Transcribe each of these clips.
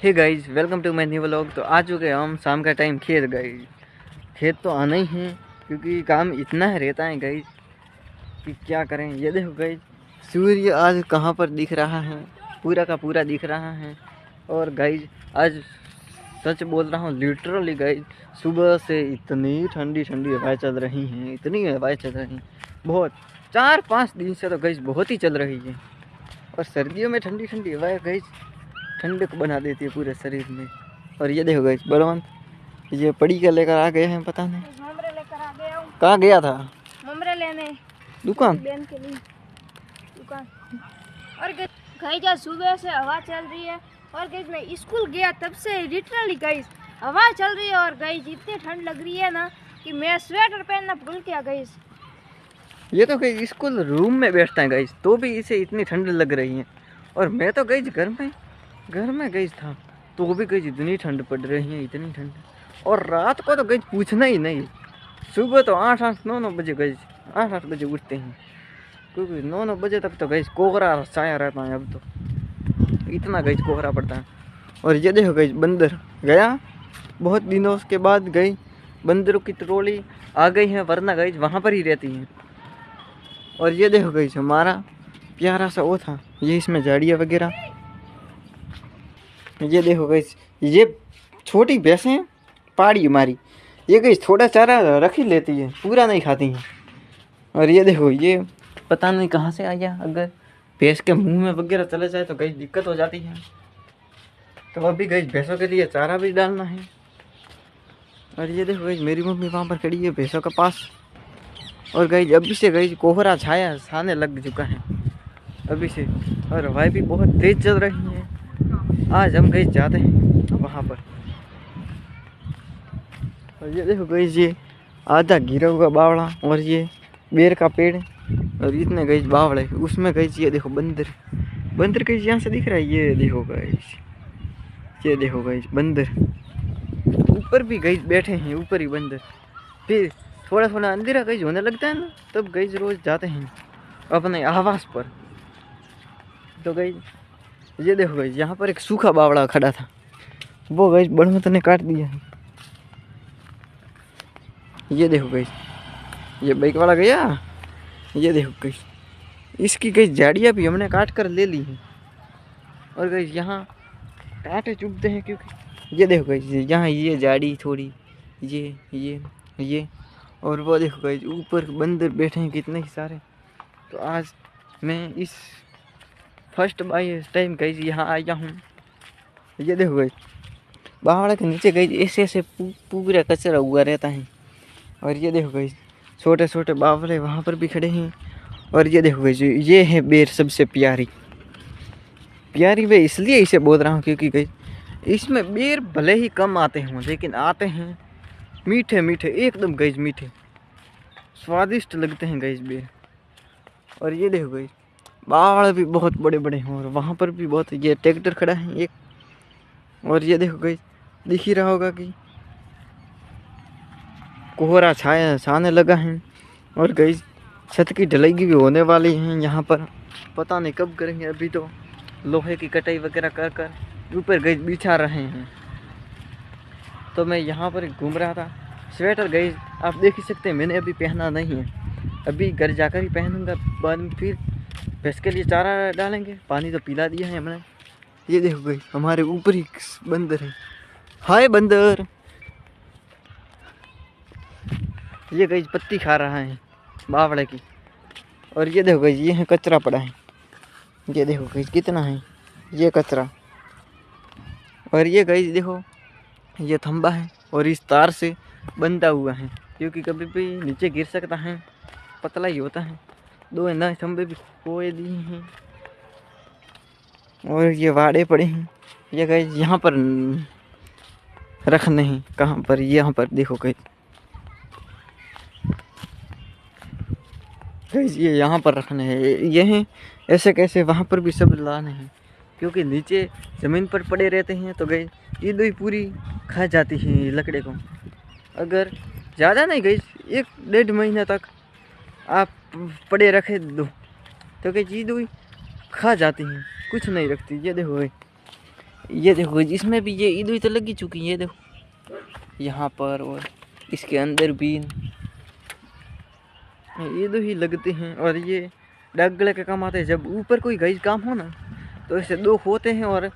Hey guys, welcome to my new vlog. तो आ चुके हैं हम शाम का टाइम खेत। गाइज खेत तो आना ही है क्योंकि काम इतना है रहता है गाइज कि क्या करें। ये देखो गाइज, सूर्य आज कहाँ पर दिख रहा है, पूरा का पूरा दिख रहा है। और गाइज आज सच बोल रहा हूँ, लिटरली गाइज सुबह से इतनी ठंडी ठंडी हवाएं चल रही हैं, इतनी हवाएं चल रही हैं बहुत। 4-5 दिन से तो गाइज बहुत ही चल रही है। और सर्दियों में ठंडी ठंडी हवाएं गाइज ठंडक बना देती है पूरे शरीर में। और ये देखो गाइस, बलवंत ये पड़ी क्या लेकर आ गए हैं, पता नहीं ममरे लेकर आ गया हूँ। कहाँ गया था? ममरे लेने दुकान बहन के लिए दुकान। और गाइस आज सुबह से हवा चल रही है। और गाइस मैं स्कूल गया तब से लिटरली गाइस हवा चल रही है। और गाइस इतनी ठंड लग रही है ना कि मैं स्वेटर पहनना भूल गया गाइस। ये तो गाइस स्कूल रूम में बैठता है गाइस, तो भी इसे इतनी ठंड लग रही है। और मैं तो गाइस घर में गई था, तो भी गई इतनी ठंड पड़ रही है, इतनी ठंड। और रात को तो गई पूछना ही नहीं। सुबह तो 8-9 बजे गई, 8 बजे उठते हैं क्योंकि 9 बजे तक तो गई कोहरा छाया रहता है। अब तो इतना गई कोहरा पड़ता है। और ये देखो गई, बंदर गया बहुत दिनों के बाद गई। बंदरों की ट्रॉली आ गई है, वरना गई वहाँ पर ही रहती है। और ये देखो गई, हमारा प्यारा सा वो था, ये इसमें झाड़ियाँ वगैरह। ये देखो गाइस, ये छोटी भैंसें पाड़ी हमारी, ये गाइस थोड़ा चारा रख ही लेती है, पूरा नहीं खाती हैं। और ये देखो, ये पता नहीं कहाँ से आया, अगर भैंस के मुंह में वगैरह चले जाए तो गाइस दिक्कत हो जाती है। तो अभी गाइस भैंसों के लिए चारा भी डालना है। और ये देखो गाइस, मेरी मम्मी वहाँ पर खड़ी है भैंसों के पास। और गाइस अभी से गाइस कोहरा छाने लग चुका है अभी से, और हवाएं भी बहुत तेज चल रही हैं। आज हम गए जाते हैं वहाँ पर। और ये देखो गई, ये आधा गिरा हुआ बावड़ा और ये बेर का पेड़। और इतने गई बावड़े, उसमें गई ये देखो बंदर गई यहाँ से दिख रहा है। ये देखो गई बंदर ऊपर भी गई बैठे हैं, ऊपर ही बंदर। फिर थोड़ा थोड़ा अंधेरा गई होने लगता है ना, तब गई रोज जाते हैं अपने आवास पर। तो गई ये देखो गई, यहाँ पर एक सूखा बावड़ा खड़ा था, वो गई बड़मत ने काट दिया है। ये देखो गई, ये बाइक वाला गया। ये देखो गई, इसकी गई झाड़ियाँ भी हमने काट कर ले ली है। और गई यहाँ कांटे चुभते हैं क्योंकि ये देखो गई, यहाँ ये झाड़ी थोड़ी, ये और वो देखो गई ऊपर बंदर बैठे हैं कितने ही सारे। तो आज मैं इस फर्स्ट बाई टाइम गई यहाँ आया हूँ। ये देखो गई, बावड़ा के नीचे गई ऐसे ऐसे पूरा कचरा हुआ रहता है। और ये देखो गई, छोटे छोटे बावले वहाँ पर भी खड़े हैं। और ये देखो गई, ये है बेर सबसे प्यारी मैं इसलिए इसे बोल रहा हूँ क्योंकि गई इसमें बेर भले ही कम आते हों, लेकिन आते हैं मीठे मीठे, एकदम गई मीठे स्वादिष्ट लगते हैं गई बेर। और ये देखो गई, बावड़ भी बहुत बड़े बड़े हैं। और वहाँ पर भी बहुत, ये ट्रैक्टर खड़ा है एक। और ये देखो गई, दिख ही रहा होगा कि कोहरा छाने लगा है। और गई छत की ढलाई भी होने वाली है यहाँ पर, पता नहीं कब करेंगे। अभी तो लोहे की कटाई वगैरह कर कर ऊपर गई बिछा रहे हैं। तो मैं यहाँ पर घूम रहा था। स्वेटर गई आप देख ही सकते हैं, मैंने अभी पहना नहीं है, अभी घर जाकर ही पहनूंगा। बाद में फिर भैंस के लिए चारा डालेंगे, पानी तो पिला दिया है हमने। ये देखो गई, हमारे ऊपर ही बंदर है। हाय बंदर, ये गई पत्ती खा रहा है बावड़े की। और ये देखो गई, ये है कचरा पड़ा है, ये देखो गई कितना है ये कचरा। और ये गई देखो, ये थंबा है और इस तार से बंधा हुआ है क्योंकि कभी भी नीचे गिर सकता है, पतला ही होता है। 2 नए थंबे भी खोए दिए हैं। और ये वाड़े पड़े हैं, ये गई यहाँ पर रखने हैं। कहाँ पर? यहाँ पर देखो गई, ये यहाँ पर रखने हैं। ये हैं ऐसे कैसे, वहाँ पर भी सब लाने हैं क्योंकि नीचे ज़मीन पर पड़े रहते हैं। तो गई ये दो ही पूरी खा जाती है लकड़े को। अगर ज़्यादा नहीं गई 1-1.5 महीने तक आप पड़े रखे दो तो गई ये दो ही खा जाती हैं, कुछ नहीं रखती। ये देखो गई, ये देखो इसमें भी ये ईद तो लगी चुकी है, ये देखो यहाँ पर, और इसके अंदर भी ईद ही लगते हैं। और ये डाकगले के काम आते हैं। जब ऊपर कोई गई काम हो ना तो ऐसे दो होते हैं और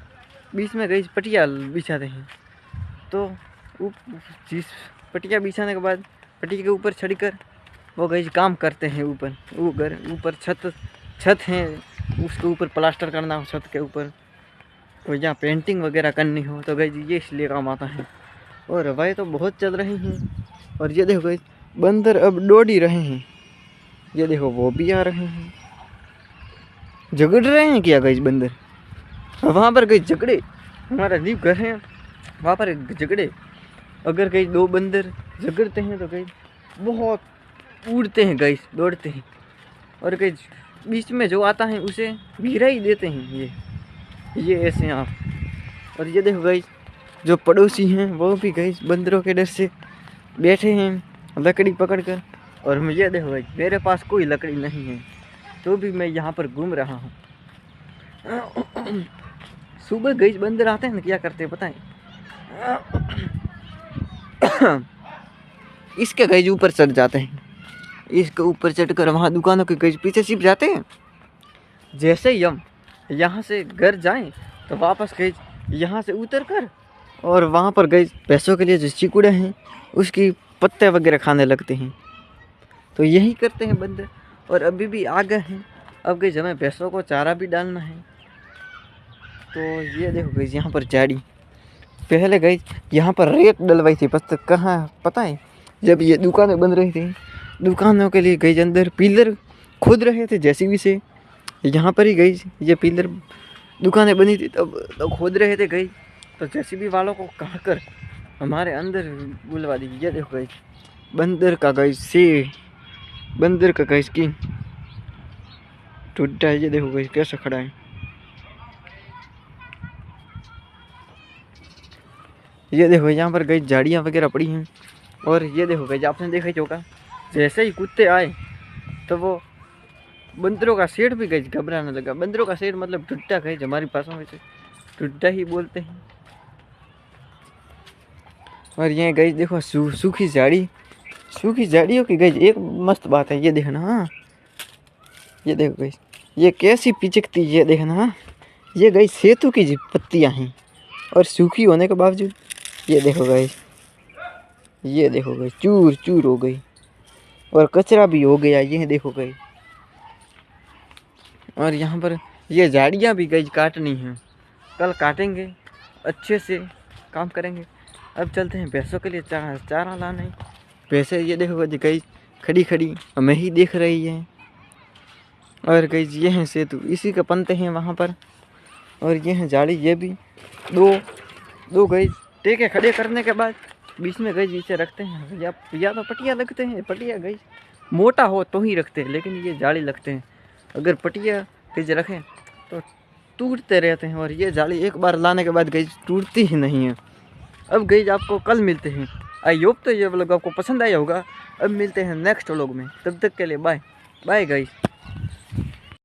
बीच में गई पटिया बिछाते हैं। तो जिस पटिया बिछाने के बाद पटिया के ऊपर चढ़कर वो गई काम करते हैं। ऊपर वो घर ऊपर छत है, उसके ऊपर प्लास्टर करना हो छत के ऊपर, और यहाँ पेंटिंग वगैरह करनी हो तो गई ये इसलिए काम आता है। और हवाएं तो बहुत चल रही हैं। और ये देखो गई बंदर अब दौड़ ही रहे हैं। ये देखो वो भी आ रहे हैं। झगड़ रहे हैं क्या गई बंदर? वहाँ पर गई झगड़े, हमारा नींव घर है वहाँ पर झगड़े। अगर कहीं दो बंदर झगड़ते हैं तो कहीं बहुत उड़ते हैं, गई दौड़ते हैं, और कहीं बीच में जो आता है उसे गिरा ही देते हैं। ये ऐसे हैं आप। और ये देखो गई जो पड़ोसी हैं वो भी गई बंदरों के डर से बैठे हैं लकड़ी पकड़कर। और ये देखो गई मेरे पास कोई लकड़ी नहीं है तो भी मैं यहाँ पर घूम रहा हूँ। सुबह गई बंदर आते हैं ना, क्या करते हैं पता है? इसके गई ऊपर चढ़ जाते हैं। इसके ऊपर चढ़कर वहाँ दुकानों के गई पीछे छिप जाते हैं। जैसे ही हम यहाँ से घर जाएं तो वापस गई यहाँ से उतर कर और वहाँ पर गई भैंसों के लिए जो चिकुड़े हैं उसकी पत्ते वगैरह खाने लगते हैं। तो यही करते हैं बंदर। और अभी भी आ गए हैं। अब गई हमें भैंसों को चारा भी डालना है। तो ये देखो गई यहाँ पर झाड़ी, पहले गई यहाँ पर रेत डलवाई थी, बस कहाँ पता है? जब ये दुकानें बन रही थी, दुकानों के लिए गई अंदर पिलर खोद रहे थे जेसीबी से। यहाँ पर ही गई ये पिलर दुकानें बनी थी तब खोद रहे थे गई, तो जेसीबी वालों को कहकर हमारे अंदर बुलवा दी। ये देखो गई बंदर का गई से बंदर का गई स्किन टूटा है। ये देखो गई कैसा खड़ा है। ये देखो यहाँ पर गई झाड़ियाँ वगैरह पड़ी हैं। और ये देखो गई आपने देखा ही होगा जैसे ही कुत्ते आए तो वो बंदरों का सेठ भी गई घबराने लगा। बंदरों का सेठ मतलब टुट्टा गई, हमारी भाषा में से टुट्टा ही बोलते हैं। और ये गई देखो सूखी झाड़ियों की गई एक मस्त बात है, ये देखना। हाँ ये देखो गई ये कैसी पिचकती, ये देखना। हाँ ये गई सेतु की पत्तियां हैं और सूखी होने के बावजूद ये देखो गई चूर चूर हो गई और कचरा भी हो गया। ये देखो गई। और यहाँ पर ये झाड़ियाँ भी गई काटनी हैं, कल काटेंगे, अच्छे से काम करेंगे। अब चलते हैं भैंसों के लिए चारा लाने। भैंसे ये देखो गई खड़ी हमें ही देख रही है। और गई ये हैं सेतु, इसी के पंते हैं वहाँ पर। और ये हैं झाड़ी, ये भी दो गई टेके खड़े करने के बाद बीच में गई इसे रखते हैं। या तो पटिया लगते हैं, पटिया गई मोटा हो तो ही रखते हैं, लेकिन ये जाली लगते हैं। अगर पटिया गई रखें तो टूटते रहते हैं। और ये जाली एक बार लाने के बाद गई टूटती ही नहीं है। अब गई आपको कल मिलते हैं। आई होप तो ये व्लॉग आपको पसंद आया होगा। अब मिलते हैं नेक्स्ट व्लॉग में, तब तक के लिए बाय बाय गई।